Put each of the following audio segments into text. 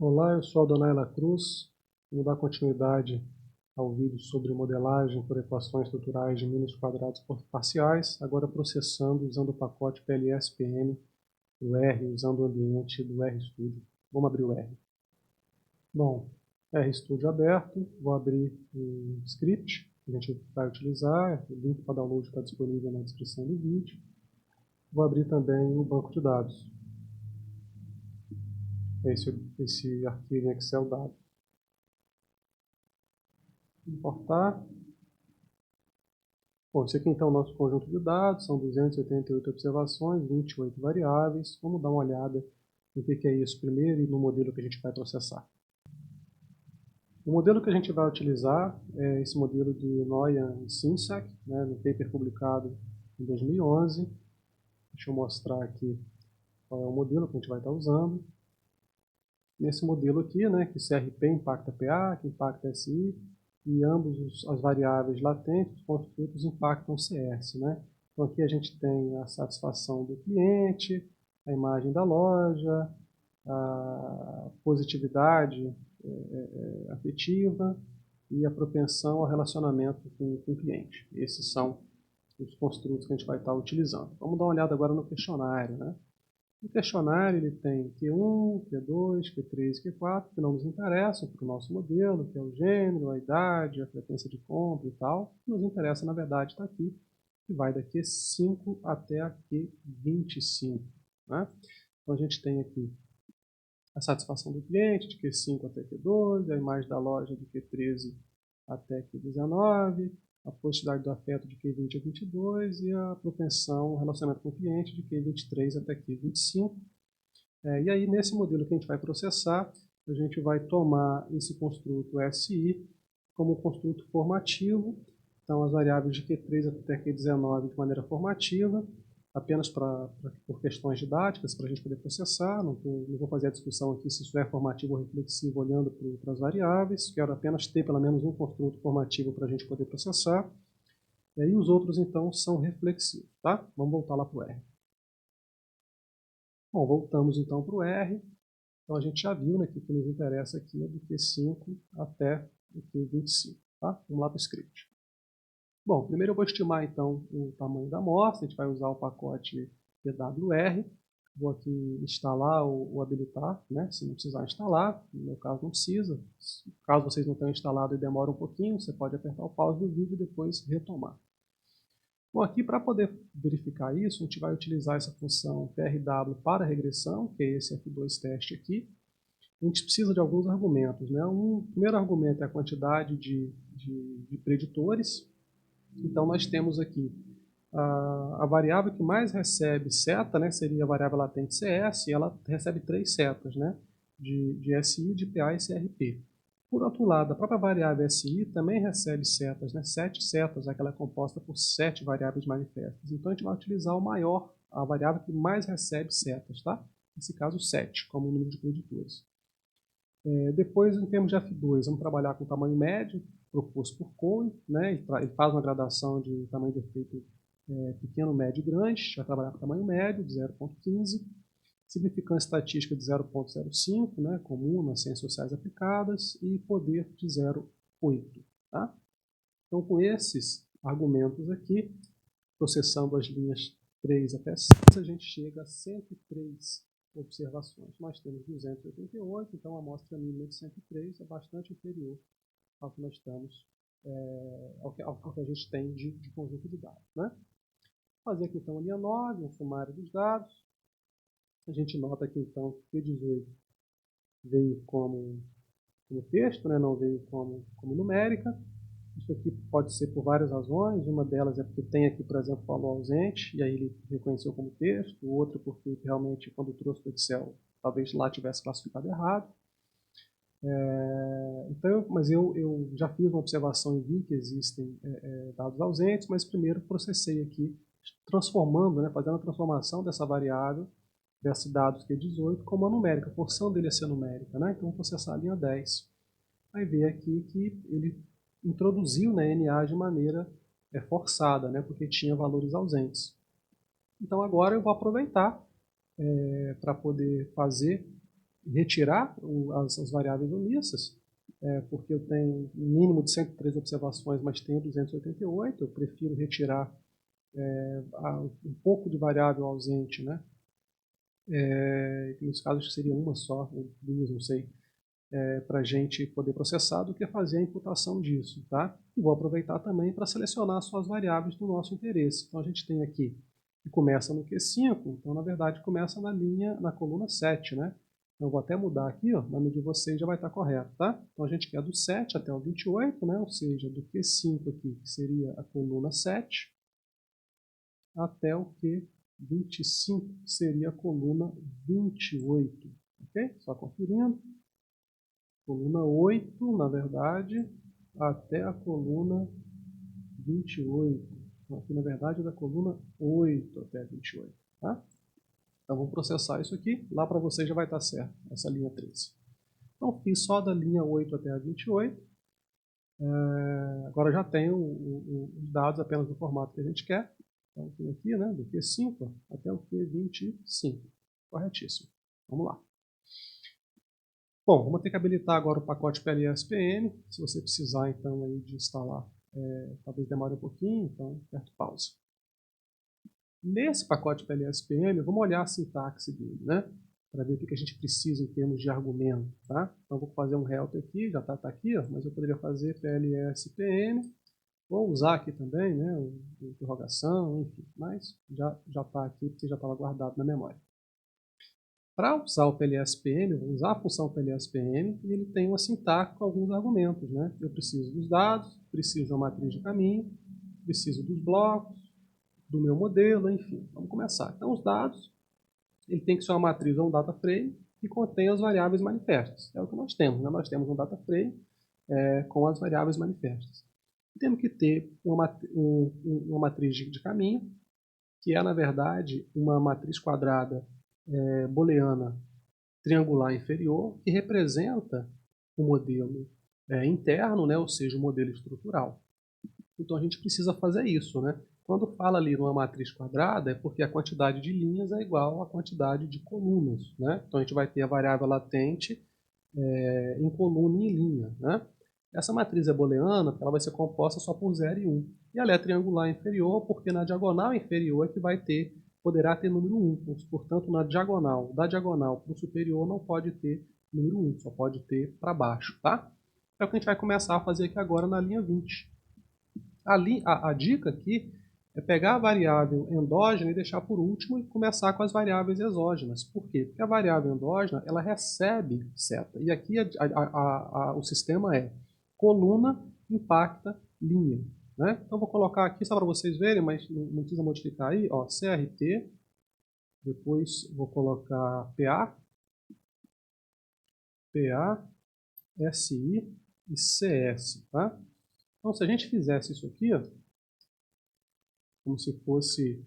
Olá, eu sou Adonai Cruz. Vou dar continuidade ao vídeo sobre modelagem por equações estruturais de mínimos quadrados parciais, agora processando usando o pacote PLS-PM do R, usando o ambiente do RStudio. Vamos abrir o R. Bom, RStudio aberto, vou abrir o script que a gente vai utilizar, o link para download está disponível na descrição do vídeo. Vou abrir também o banco de dados. Esse arquivo em Excel dado. Importar. Bom, esse aqui então é o nosso conjunto de dados, são 288 observações, 28 variáveis. Vamos dar uma olhada no que é isso primeiro e no modelo que a gente vai processar. O modelo que a gente vai utilizar é esse modelo de Noyan e Sinsack, né, no paper publicado em 2011. Deixa eu mostrar aqui qual é o modelo que a gente vai estar usando. Nesse modelo aqui, né, que CRP impacta PA, que impacta SI, e ambos as variáveis latentes, os construtos, impactam CS. Né? Então aqui a gente tem a satisfação do cliente, a imagem da loja, a positividade afetiva e a propensão ao relacionamento com o cliente. Esses são os construtos que a gente vai estar utilizando. Vamos dar uma olhada agora no questionário. Né? O questionário ele tem Q1, Q2, Q3 e Q4, que não nos interessam para o nosso modelo, que é o gênero, a idade, a frequência de compra e tal. O que nos interessa, na verdade, está aqui, que vai da Q5 até a Q25. Né? Então a gente tem aqui a satisfação do cliente de Q5 até Q12, a imagem da loja de Q13 até Q19, a positividade do afeto de Q20 a 22 e a propensão ao relacionamento com o cliente de Q23 até Q25. E aí, nesse modelo que a gente vai processar, a gente vai tomar esse construto SI como construto formativo. Então, as variáveis de Q3 até Q19 de maneira formativa, apenas por questões didáticas, para a gente poder processar. Não vou fazer a discussão aqui se isso é formativo ou reflexivo olhando para as variáveis. Quero apenas ter pelo menos um construto formativo para a gente poder processar. E aí os outros, então, são reflexivos. Tá? Vamos voltar lá para o R. Bom, voltamos então para o R. Então a gente já viu, né, que o que nos interessa aqui é do Q5 até o Q25. Tá? Vamos lá para o script. Bom, primeiro eu vou estimar então o tamanho da amostra. A gente vai usar o pacote PWR. Vou aqui instalar ou habilitar, né, se não precisar instalar. No meu caso não precisa. Caso vocês não tenham instalado e demora um pouquinho, você pode apertar o pause do vídeo e depois retomar. Bom, aqui para poder verificar isso, a gente vai utilizar essa função PRW para regressão, que é esse F2 teste aqui. A gente precisa de alguns argumentos. Né? O primeiro argumento é a quantidade de preditores. Então nós temos aqui a variável que mais recebe seta, né, seria a variável latente CS, e ela recebe 3 setas, né, de SI, de PA e CRP. Por outro lado, a própria variável SI também recebe setas, né, 7 setas, já que ela é composta por 7 variáveis manifestas. Então a gente vai utilizar o maior, a variável que mais recebe setas, tá? Nesse caso 7, como o número de preditores. Depois, em termos de F2, vamos trabalhar com o tamanho médio, proposto por Cohen, né? Ele faz uma gradação de tamanho de efeito pequeno, médio e grande. A gente vai trabalhar com tamanho médio, de 0,15. Significância estatística de 0,05, né? Comum nas ciências sociais aplicadas. E poder de 0,8. Tá? Então, com esses argumentos aqui, processando as linhas 3 até 6, a gente chega a 103 observações. Nós temos 288, então a amostra mínima de 103 é bastante inferior ao que nós estamos, ao que a gente tem de conjunto de dados. Né? Vou fazer aqui então a linha 9, um sumário dos dados. A gente nota aqui então que Q18 veio como texto, né? Não veio como numérica. Isso aqui pode ser por várias razões. Uma delas é porque tem aqui, por exemplo, valor ausente, e aí ele reconheceu como texto. O outro porque realmente, quando trouxe para o Excel, talvez lá tivesse classificado errado. Mas eu já fiz uma observação e vi que existem dados ausentes, mas primeiro processei aqui, transformando, né, fazendo a transformação dessa variável, desses dados Q18, como uma numérica, forçando ele a ser numérica. Né? Então, vou processar a linha 10. Vai ver aqui que ele introduziu na NA de maneira forçada, né, porque tinha valores ausentes. Então agora eu vou aproveitar para poder fazer retirar as variáveis omissas, porque eu tenho um mínimo de 103 observações, mas tenho 288, eu prefiro retirar um pouco de variável ausente, né? Nesse caso seria uma só, ou duas, não sei, para a gente poder processar, do que fazer a imputação disso, tá? E vou aproveitar também para selecionar as suas variáveis do nosso interesse. Então a gente tem aqui que começa no Q5, então na verdade começa na coluna 7, né? Então eu vou até mudar aqui, ó, na medida de vocês já vai estar correto, tá? Então a gente quer do 7 até o 28, né? Ou seja, do Q5 aqui, que seria a coluna 7, até o Q25, que seria a coluna 28, ok? Só conferindo. Coluna 8, na verdade, até a coluna 28. Então, aqui, na verdade, é da coluna 8 até a 28. Tá? Então, vamos processar isso aqui. Lá para vocês já vai estar certo, essa linha 13. Então, fiz só da linha 8 até a 28. Agora já tenho os dados apenas no formato que a gente quer. Então, tem aqui, né, do Q5 até o Q25. Corretíssimo. Vamos lá. Bom, vamos ter que habilitar agora o pacote PLS-PM. Se você precisar, então, aí de instalar, talvez demore um pouquinho, então, aperto pause. Nesse pacote PLS-PM, vamos olhar a sintaxe dele, né? Para ver o que a gente precisa em termos de argumento, tá? Então, vou fazer um help aqui, já está aqui, ó, mas eu poderia fazer PLS-PM. Vou usar aqui também, né, interrogação, enfim, mas já está aqui, porque já estava guardado na memória. Para usar o PLS-PM, eu vou usar a função PLS-PM e ele tem uma sintaxe com alguns argumentos, né? Eu preciso dos dados, preciso de uma matriz de caminho, preciso dos blocos, do meu modelo, enfim. Vamos começar. Então, os dados, ele tem que ser uma matriz ou um data frame que contém as variáveis manifestas. É o que nós temos, né? Nós temos um data frame com as variáveis manifestas. E temos que ter uma matriz de caminho, que é, na verdade, uma matriz quadrada booleana triangular inferior, que representa o modelo interno, né, ou seja, o modelo estrutural. Então a gente precisa fazer isso, né? Quando fala ali numa matriz quadrada, é porque a quantidade de linhas é igual à quantidade de colunas, né? Então a gente vai ter a variável latente em coluna e em linha, né? Essa matriz é booleana porque ela vai ser composta só por 0 e 1. E ela é triangular inferior porque na diagonal inferior é que poderá ter número 1. Portanto, na diagonal, da diagonal para o superior não pode ter número 1, só pode ter para baixo, tá? É o que a gente vai começar a fazer aqui agora na linha 20. A dica aqui é pegar a variável endógena e deixar por último e começar com as variáveis exógenas. Por quê? Porque a variável endógena ela recebe seta. E aqui o sistema é coluna impacta linha. Né? Então vou colocar aqui só para vocês verem, mas não precisa modificar aí. Ó, CRT, depois vou colocar PA, SI e CS. Tá? Então se a gente fizesse isso aqui, ó, como se fosse...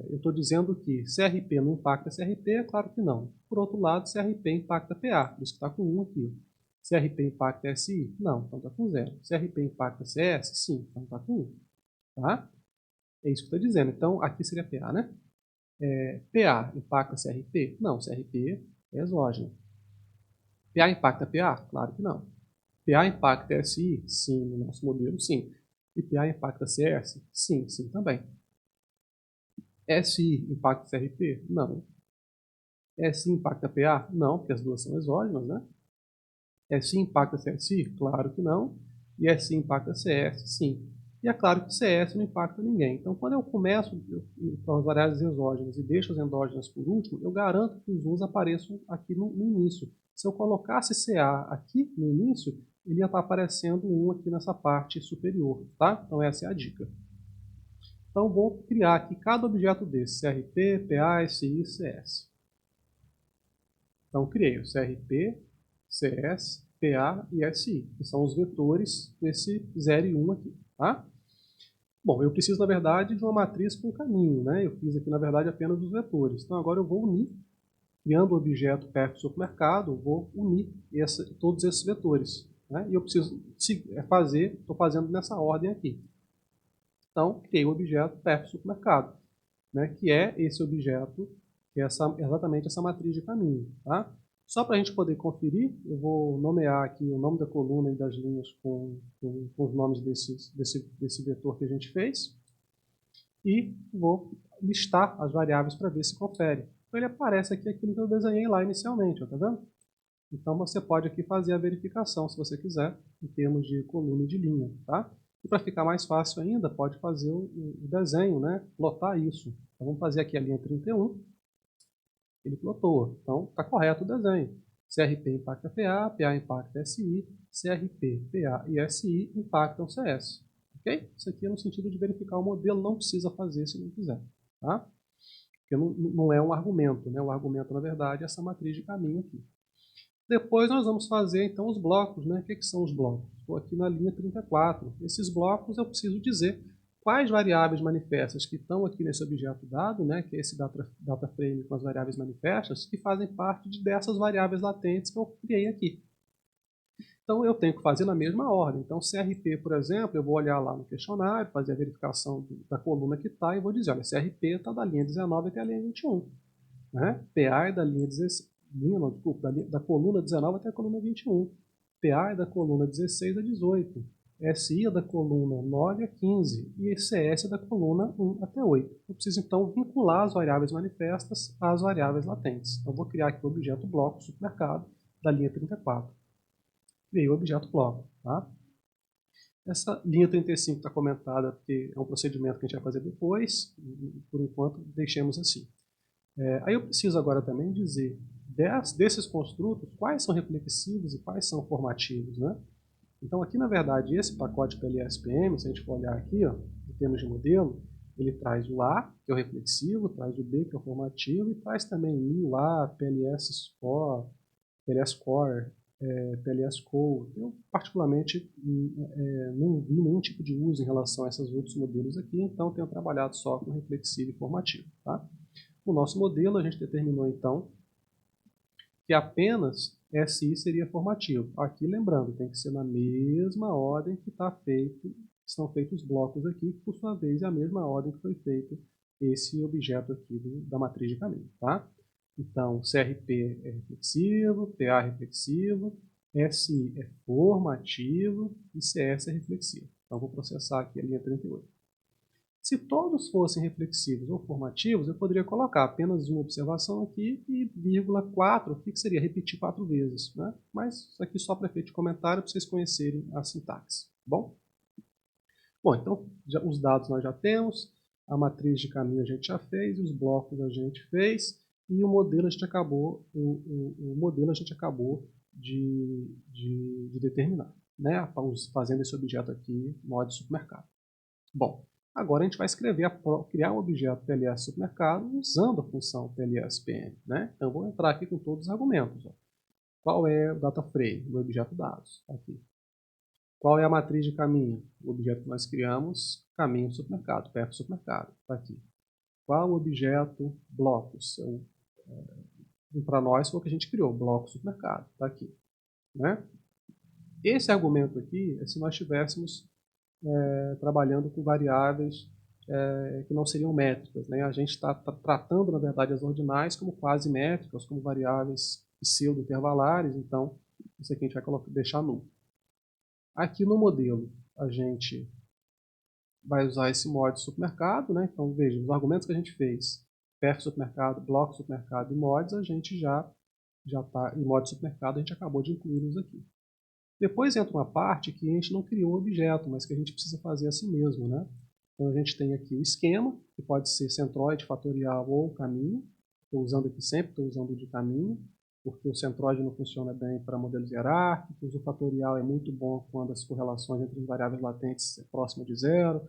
eu estou dizendo que CRP não impacta CRP, é claro que não. Por outro lado, CRP impacta PA, por isso que está com 1 aqui. CRP impacta SI? Não, então está com 0. CRP impacta CS? Sim, então está com 1. Tá? É isso que está dizendo. Então, aqui seria PA, né? PA impacta CRP? Não, CRP é exógeno. PA impacta PA? Claro que não. PA impacta SI? Sim, no nosso modelo, sim. E PA impacta CS? Sim, sim também. SI impacta CRP? Não. SI impacta PA? Não, porque as duas são exógenas, né? SI impacta CSI? Claro que não. E SI impacta CS? Sim. E é claro que CS não impacta ninguém. Então, quando eu começo com as variáveis exógenas e deixo as endógenas por último, eu garanto que os 1 apareçam aqui no início. Se eu colocasse CA aqui no início, ele ia estar aparecendo 1 aqui nessa parte superior, tá? Então, essa é a dica. Então, vou criar aqui cada objeto desse, CRP, PA, SI e CS. Então, criei o CRP, CS, PA e SI, que são os vetores desse 0 e 1 aqui. Tá? Bom, eu preciso, na verdade, de uma matriz com caminho. Né? Eu fiz aqui, na verdade, apenas os vetores. Então, agora eu vou unir, criando o objeto PF supermercado, vou unir todos esses vetores. Né? E eu preciso fazer, estou fazendo nessa ordem aqui. Então, criei o objeto PF supermercado, né? Que é esse objeto, que é exatamente essa matriz de caminho. Tá? Só para a gente poder conferir, eu vou nomear aqui o nome da coluna e das linhas com os nomes desse vetor que a gente fez. E vou listar as variáveis para ver se confere. Então ele aparece aqui aquilo que eu desenhei lá inicialmente, tá vendo? Então você pode aqui fazer a verificação, se você quiser, em termos de coluna e de linha, tá? E para ficar mais fácil ainda, pode fazer o desenho, né? Plotar isso. Então vamos fazer aqui a linha 31. Ele plotou. Então está correto o desenho. CRP impacta PA, PA impacta SI, CRP, PA e SI impactam CS. Ok? Isso aqui é no sentido de verificar o modelo, não precisa fazer se não quiser. Tá? Porque não é um argumento, né? O argumento, na verdade, é essa matriz de caminho aqui. Depois nós vamos fazer, então, os blocos. Né? O que são os blocos? Estou aqui na linha 34. Esses blocos eu preciso dizer quais variáveis manifestas que estão aqui nesse objeto dado, né? Que é esse data frame com as variáveis manifestas, que fazem parte dessas variáveis latentes que eu criei aqui. Então, eu tenho que fazer na mesma ordem. Então, CRP, por exemplo, eu vou olhar lá no questionário, fazer a verificação da coluna que está e vou dizer, olha, CRP está da linha 19 até a linha 21. Né? PA é da linha 16, da coluna 19 até a coluna 21. PA é da coluna 16 a 18. SI é da coluna 9 a 15 e CS é da coluna 1 até 8. Eu preciso, então, vincular as variáveis manifestas às variáveis latentes. Então, eu vou criar aqui o objeto bloco supermercado da linha 34. Criei o objeto bloco. Tá? Essa linha 35 está comentada porque é um procedimento que a gente vai fazer depois. Por enquanto, deixemos assim. Aí eu preciso agora também dizer desses construtos quais são reflexivos e quais são formativos. Né? Então aqui, na verdade, esse pacote PLS-PM, se a gente for olhar aqui, ó, em termos de modelo, ele traz o A, que é o reflexivo, traz o B, que é o formativo, e traz também o A, PLS Score, PLS Core, PLS Core. Eu, particularmente, não vi nenhum tipo de uso em relação a esses outros modelos aqui, então tenho trabalhado só com reflexivo e formativo. Tá? No nosso modelo, a gente determinou, então, que apenas SI seria formativo. Aqui, lembrando, tem que ser na mesma ordem que estão feitos os blocos aqui, que, por sua vez, é a mesma ordem que foi feito esse objeto aqui da matriz de caminho. Tá? Então, CRP é reflexivo, PA é reflexivo, SI é formativo e CS é reflexivo. Então, vou processar aqui a linha 38. Se todos fossem reflexivos ou formativos, eu poderia colocar apenas uma observação aqui e vírgula 4, que seria repetir 4 vezes. Né? Mas isso aqui só para efeito de comentário, para vocês conhecerem a sintaxe. Bom, então os dados nós já temos, a matriz de caminho a gente já fez, os blocos a gente fez, e o modelo a gente acabou, o modelo a gente acabou de determinar, né? Fazendo esse objeto aqui, mod supermercado. Bom, agora a gente vai criar um objeto PLS supermercado usando a função PLS-PM. Né? Então, eu vou entrar aqui com todos os argumentos. Ó. Qual é o data frame? O objeto dados. Aqui. Qual é a matriz de caminho? O objeto que nós criamos, caminho supermercado, perto supermercado. Está aqui. Qual o objeto blocos? Para nós foi o que a gente criou, bloco supermercado. Está aqui. Né? Esse argumento aqui é se nós tivéssemos trabalhando com variáveis que não seriam métricas. Né? A gente está tratando, na verdade, as ordinais como quase métricas, como variáveis pseudo-intervalares, então isso aqui a gente vai deixar nulo. Aqui no modelo, a gente vai usar esse mod supermercado, né? Então veja, os argumentos que a gente fez, perf supermercado, bloco supermercado e mods, a gente já está, em mod supermercado a gente acabou de incluí-los aqui. Depois entra uma parte que a gente não criou o objeto, mas que a gente precisa fazer assim mesmo. Né? Então a gente tem aqui o esquema, que pode ser centroide, fatorial ou caminho. Estou usando aqui sempre, estou usando o de caminho, porque o centroide não funciona bem para modelos hierárquicos, o fatorial é muito bom quando as correlações entre as variáveis latentes é próxima de zero.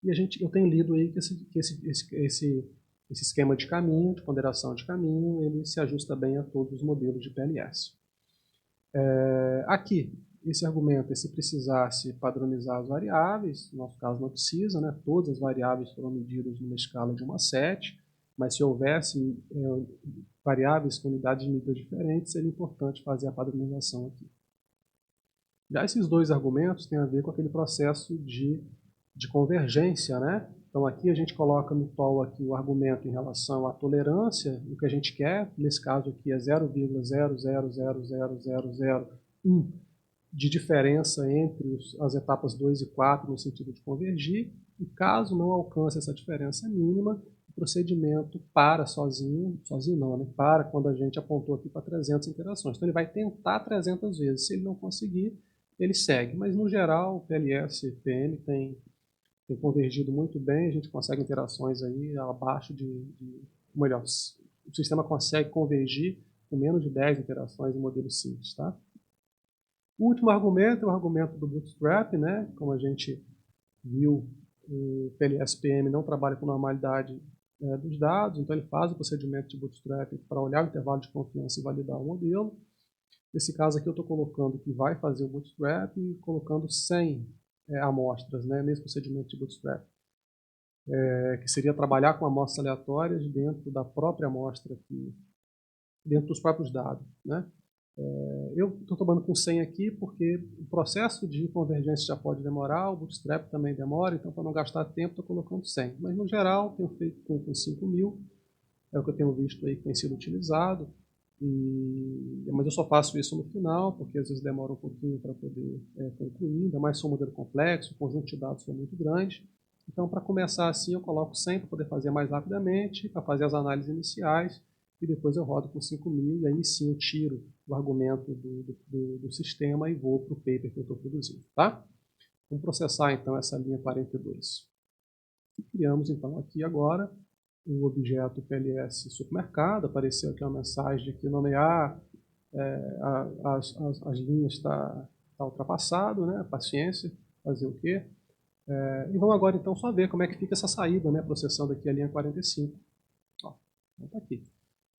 E eu tenho lido aí que esse esquema de caminho, de ponderação de caminho, ele se ajusta bem a todos os modelos de PLS. Aqui, esse argumento, se precisasse padronizar as variáveis, no nosso caso não precisa, né? Todas as variáveis foram medidas numa escala de 1 a 7, mas se houvesse variáveis com unidades de medida diferentes, seria importante fazer a padronização aqui. Já esses dois argumentos têm a ver com aquele processo de convergência, né? Então aqui a gente coloca no TOL aqui o argumento em relação à tolerância, o que a gente quer, nesse caso aqui é 0,00000001 de diferença entre as etapas 2 e 4 no sentido de convergir, e caso não alcance essa diferença mínima, o procedimento para sozinho não, né? Para quando a gente apontou aqui para 300 interações. Então ele vai tentar 300 vezes, se ele não conseguir, ele segue. Mas no geral o PLS-PM tem convergido muito bem, a gente consegue interações aí abaixo melhor, o sistema consegue convergir com menos de 10 interações em modelo simples, tá? O último argumento é o argumento do Bootstrap, né? Como a gente viu, o PLS-PM não trabalha com normalidade dos dados, então ele faz o procedimento de Bootstrap para olhar o intervalo de confiança e validar o modelo. Nesse caso aqui eu estou colocando que vai fazer o Bootstrap e colocando 100 amostras, né, nesse procedimento de Bootstrap, que seria trabalhar com amostras aleatórias dentro da própria amostra aqui, dentro dos próprios dados, né? Eu estou trabalhando com 100 aqui porque o processo de convergência já pode demorar, o Bootstrap também demora, então para não gastar tempo estou colocando 100. Mas no geral tenho feito com 5.000, é o que eu tenho visto aí que tem sido utilizado, mas eu só faço isso no final, porque às vezes demora um pouquinho para poder concluir, ainda mais se for um modelo complexo, o conjunto de dados for muito grande. Então para começar assim eu coloco 100 para poder fazer mais rapidamente, para fazer as análises iniciais, e depois eu rodo com 5.000 e aí sim eu tiro o argumento do sistema e vou para o paper que eu estou produzindo. Tá? Vamos processar então essa linha 42. E criamos então aqui agora o objeto PLS supermercado, apareceu aqui uma mensagem de que nomear as linhas está ultrapassado, né? Paciência, fazer o quê? E vamos agora então só ver como é que fica essa saída, né? Processando aqui a linha 45. Ó, então tá aqui.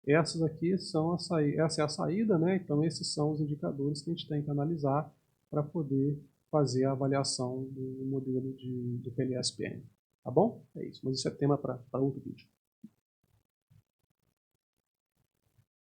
Essas aqui são essa é a saída, né? Então esses são os indicadores que a gente tem que analisar para poder fazer a avaliação do modelo do PLS-PM. Tá bom? É isso, mas isso é tema para outro vídeo.